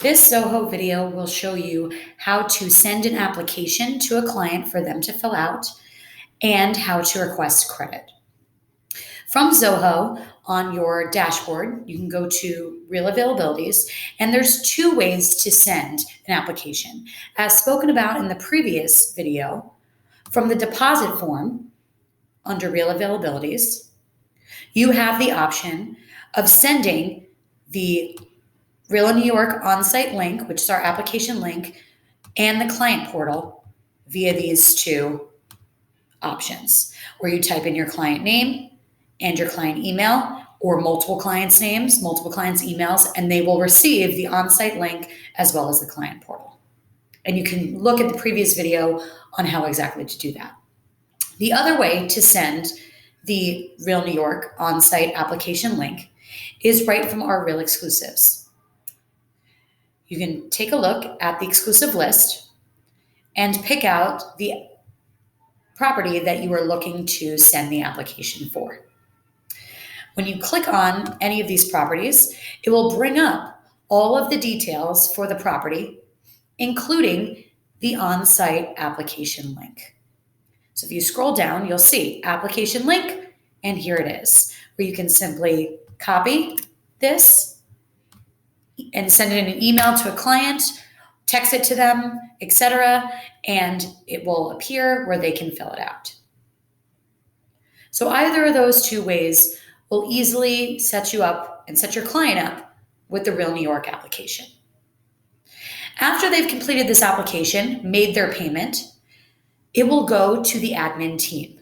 This Zoho video will show you how to send an application to a client for them to fill out and how to request credit. From Zoho on your dashboard, you can go to Real Availabilities, and there's two ways to send an application. As spoken about in the previous video, from the deposit form under Real Availabilities, you have the option of sending the Real New York on-site link, which is our application link, and the client portal via these two options, where you type in your client name and your client email, or multiple clients' names, multiple clients' emails, and they will receive the on-site link as well as the client portal. And you can look at the previous video on how exactly to do that. The other way to send the Real New York on-site application link is right from our Real Exclusives. You can take a look at the exclusive list and pick out the property that you are looking to send the application for. When you click on any of these properties, it will bring up all of the details for the property, including the on-site application link. So if you scroll down, you'll see application link, and here it is, where you can simply copy this and send it in an email to a client, text it to them, etc., and it will appear where they can fill it out. So either of those two ways will easily set you up and set your client up with the Real New York application. After they've completed this application, made their payment, it will go to the admin team.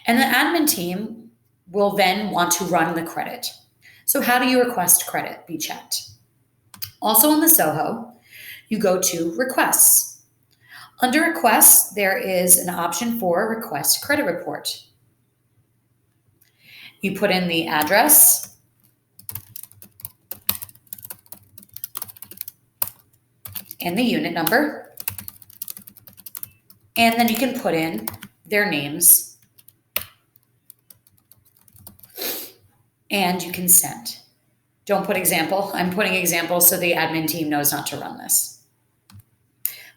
And the admin team will then want to run the credit. So how do you request credit be checked? Also on the Zoho, you go to Requests. Under Requests, there is an option for Request Credit Report. You put in the address, and the unit number, and then you can put in their names, and you can send. Don't put example. I'm putting example so the admin team knows not to run this.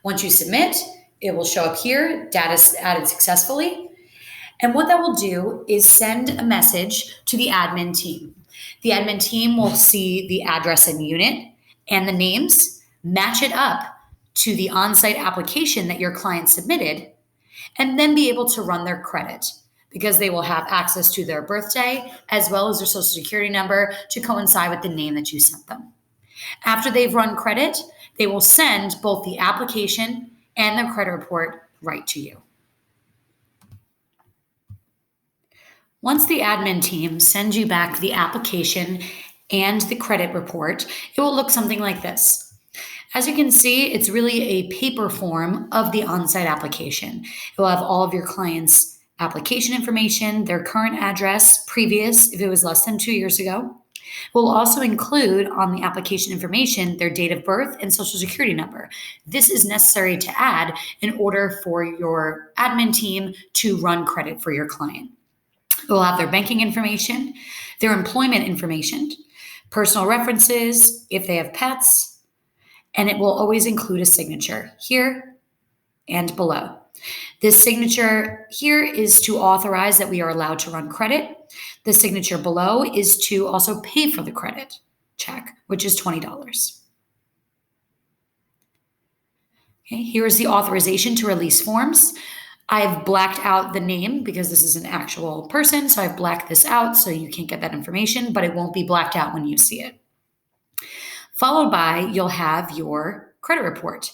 Once you submit, it will show up here, data added successfully. And what that will do is send a message to the admin team. The admin team will see the address and unit and the names, match it up to the on-site application that your client submitted, and then be able to run their credit, because they will have access to their birthday as well as their social security number to coincide with the name that you sent them. After they've run credit, they will send both the application and the credit report right to you. Once the admin team sends you back the application and the credit report, it will look something like this. As you can see, it's really a paper form of the on-site application. It will have all of your clients' application information, their current address, previous, if it was less than 2 years ago. It will also include on the application information their date of birth and social security number. This is necessary to add in order for your admin team to run credit for your client. It will have their banking information, their employment information, personal references, if they have pets, and it will always include a signature here and below. This signature here is to authorize that we are allowed to run credit. The signature below is to also pay for the credit check, which is $20. Okay, here is the authorization to release forms. I've blacked out the name because this is an actual person, so I've blacked this out so you can't get that information, but it won't be blacked out when you see it. Followed by, you'll have your credit report.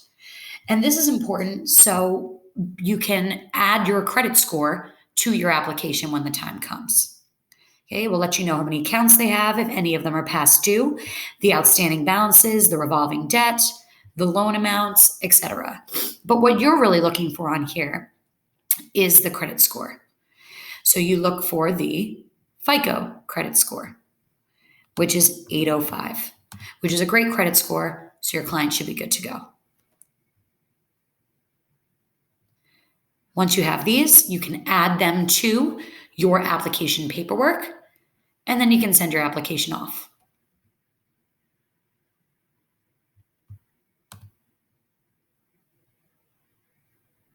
And this is important so you can add your credit score to your application when the time comes. Okay, we'll let you know how many accounts they have, if any of them are past due, the outstanding balances, the revolving debt, the loan amounts, etc. But what you're really looking for on here is the credit score. So you look for the FICO credit score, which is 805, which is a great credit score, so your client should be good to go. Once you have these, you can add them to your application paperwork, and then you can send your application off.